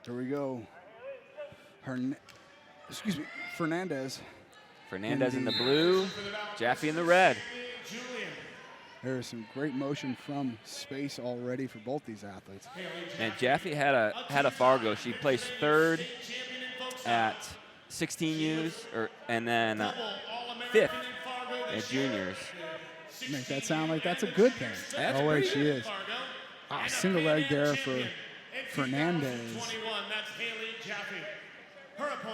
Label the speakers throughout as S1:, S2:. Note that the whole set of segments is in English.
S1: Here we go. Fernandez.
S2: Fernandez in the blue, Jaffe in the red.
S1: There's some great motion from space already for both these athletes.
S2: And Jaffe had a Fargo. She placed third at 16Us, and then 5th at juniors.
S1: Make that sound like that's a good thing.
S2: That's
S1: oh, wait,
S2: pretty
S1: she is. Single leg there for Fernandez.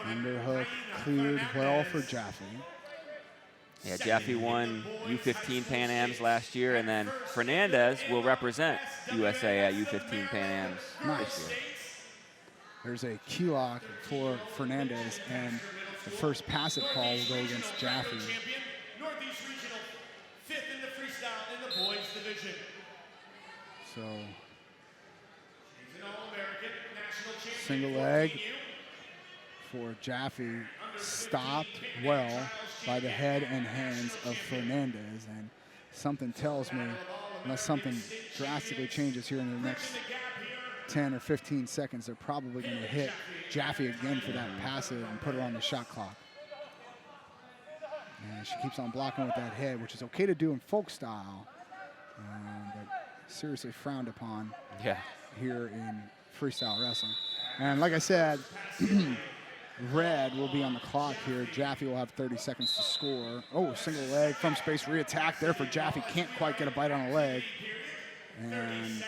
S1: Underhook cleared well for Jaffe.
S2: Yeah, Jaffe won U15 Pan Ams last year, and then Fernandez will represent USA at U15 Pan Ams this year.
S1: There's a key lock for Fernandez, and the first passive call will go against Jaffe.
S3: Northeast Regional, 5th in the freestyle in the boys division.
S1: So,
S3: She's an All-American national champion.
S1: single leg for Jaffe, stopped well by the head and hands of Fernandez, and something tells me, unless something drastically changes here in the next 10 or 15 seconds, they're probably going to hit Jaffe again for that passive and put her on the shot clock. And she keeps on blocking with that head, which is okay to do in folk style, but seriously frowned upon here in freestyle wrestling. And like I said, red will be on the clock here. Jaffe will have 30 seconds to score. Oh, single leg from space, re-attack there for Jaffe. Can't quite get a bite on a leg. And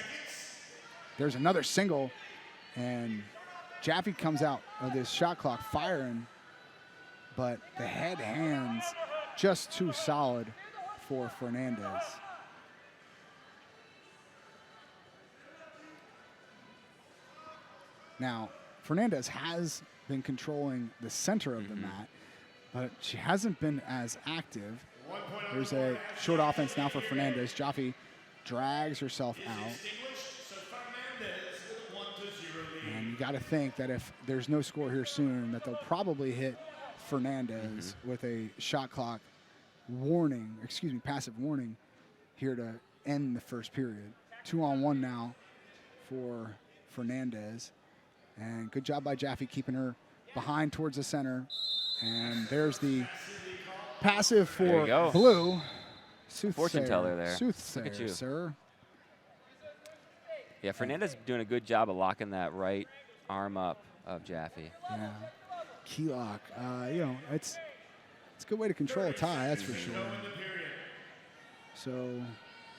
S1: there's another single, and Jaffe comes out of this shot clock firing, but the head hands just too solid for Fernandez. Now, Fernandez has been controlling the center of the mat, but she hasn't been as active. There's a short offense now for Fernandez. Jaffe drags herself out. And you got to think that if there's no score here soon, that they'll probably hit Fernandez with a shot clock warning, passive warning here to end the first period. 2-on-1 now for Fernandez. And good job by Jaffe keeping her behind towards the center. And there's the passive for blue.
S2: Fortune teller there.
S1: Soothsayer,
S2: Look at you,
S1: sir.
S2: Yeah, Fernandez is doing a good job of locking that right arm up of Jaffe.
S1: Yeah, key lock. It's a good way to control a tie, that's for sure. So,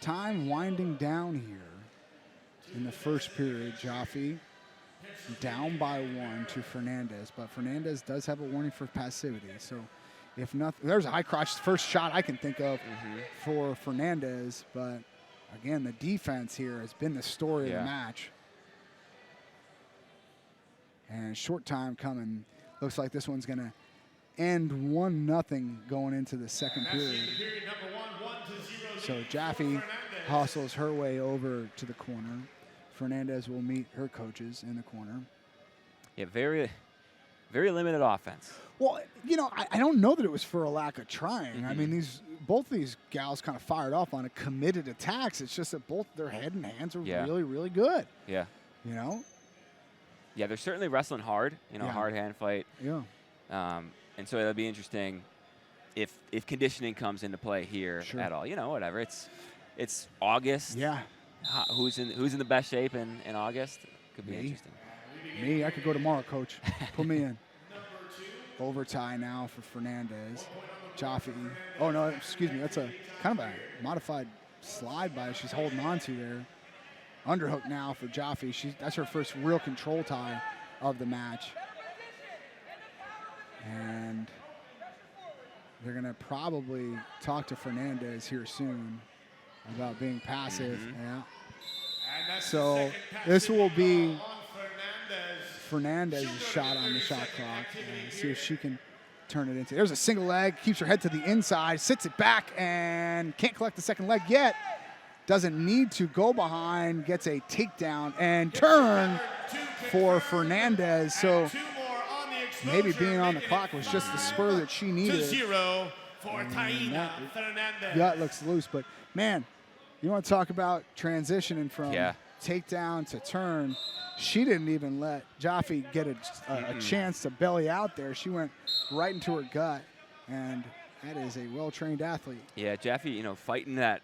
S1: time winding down here in the first period. Jaffe down by 1 to Fernandez, but Fernandez does have a warning for passivity. So, if nothing, there's a high crotch first shot I can think of for Fernandez, but again, the defense here has been the story of the match. And short time coming. Looks like this one's going to end 1-0 going into the second period. So Jaffe hustles her way over to the corner. Fernandez will meet her coaches in the corner.
S2: Yeah, very, very limited offense.
S1: Well, I don't know that it was for a lack of trying. I mean, both these gals kind of fired off on a committed attacks. It's just that both their head and hands are really, really good.
S2: Yeah.
S1: Yeah,
S2: they're certainly wrestling hard. Hard hand fight.
S1: Yeah.
S2: And so it'll be interesting if conditioning comes into play here at all. Whatever. It's August.
S1: Yeah.
S2: Who's in the best shape in August? Could be interesting.
S1: Me, I could go tomorrow, coach. Put me in. Over tie now for Fernandez. Jaffe. Oh, no, excuse me. That's a kind of a modified slide by she's holding on to there. Underhook now for Jaffe. That's her first real control tie of the match. And they're going to probably talk to Fernandez here soon about being passive. Yeah. So this will be Fernandez's shot on the shot clock. See if she can turn it into. There's a single leg, keeps her head to the inside, sits it back, and can't collect the second leg yet. Doesn't need to go behind, gets a takedown and turn for Fernandez. So maybe being on the clock was just the spur that she needed.
S3: 2-0 for Taina Fernandez.
S1: Gut looks loose, but man, you want to talk about transitioning from takedown to turn. She didn't even let Jaffe get a chance to belly out there. She went right into her gut, and that is a well-trained athlete.
S2: Yeah, Jaffe, you know, fighting that,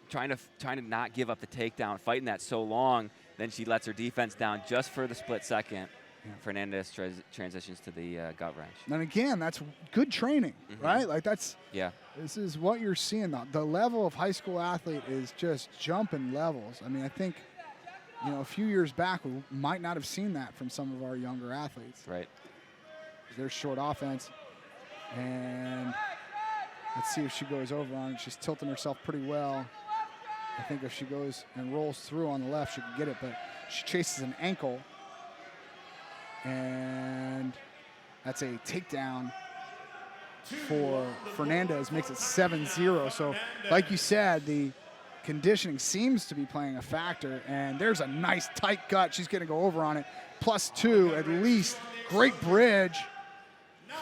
S2: trying to not give up the takedown, fighting that so long, then she lets her defense down just for the split second. Yeah. Fernandez transitions to the gut wrench.
S1: And again, that's good training, right? Like that's,
S2: yeah.
S1: This is what you're seeing. The level of high school athlete is just jumping levels. I mean, I think, you know, a few years back, we might not have seen that from some of our younger athletes.
S2: Right.
S1: There's short offense. And let's see if she goes over on it. She's tilting herself pretty well. I think if she goes and rolls through on the left, she can get it, but she chases an ankle. And that's a takedown for Fernandez, makes it 7-0. So like you said, the conditioning seems to be playing a factor, and there's a nice tight gut. She's going to go over on it. +2 at least. Great bridge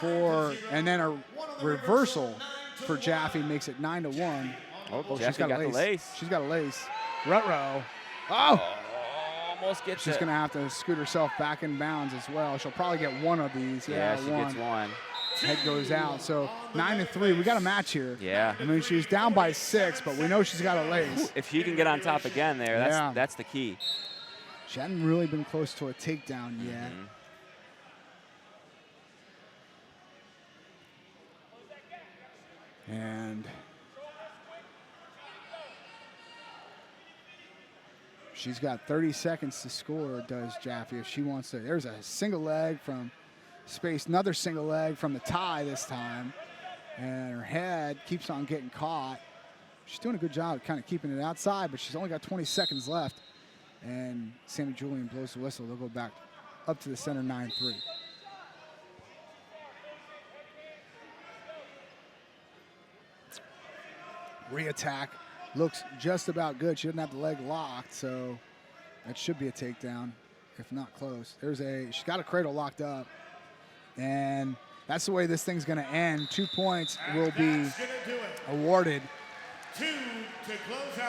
S1: and then a reversal for Jaffe makes it 9-1.
S2: Oh, she's got a lace.
S1: She's got a lace. Ruh-roh. Oh!
S2: Almost gets
S1: She's going to have to scoot herself back in bounds as well. She'll probably get one of these.
S2: Yeah, she gets one.
S1: Head goes out. So 9-3. We got a match here.
S2: Yeah.
S1: I mean, she's down by 6, but we know she's got a lace.
S2: If she can get on top again there, that's the key.
S1: She hadn't really been close to a takedown yet. And she's got 30 seconds to score, does Jaffe, if she wants to. There's a single leg from space, another single leg from the tie this time. And her head keeps on getting caught. She's doing a good job of kind of keeping it outside, but she's only got 20 seconds left. And Sammy Julian blows the whistle. They'll go back up to the center, 9-3. Re-attack looks just about good. She doesn't have the leg locked, so that should be a takedown, if not close. She's got a cradle locked up, and that's the way this thing's going to end. 2 points will be awarded.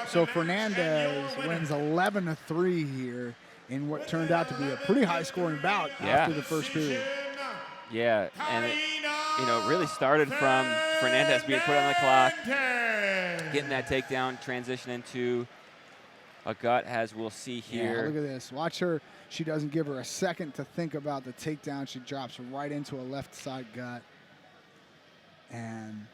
S1: So Fernandez wins 11-3 here in what turned out to be a pretty high-scoring bout after the first period.
S2: Yeah, and it, you know, really started from Fernandez being put on the clock, getting that takedown, transition into a gut, as we'll see here.
S1: Yeah, look at this. Watch her. She doesn't give her a second to think about the takedown. She drops right into a left side gut. And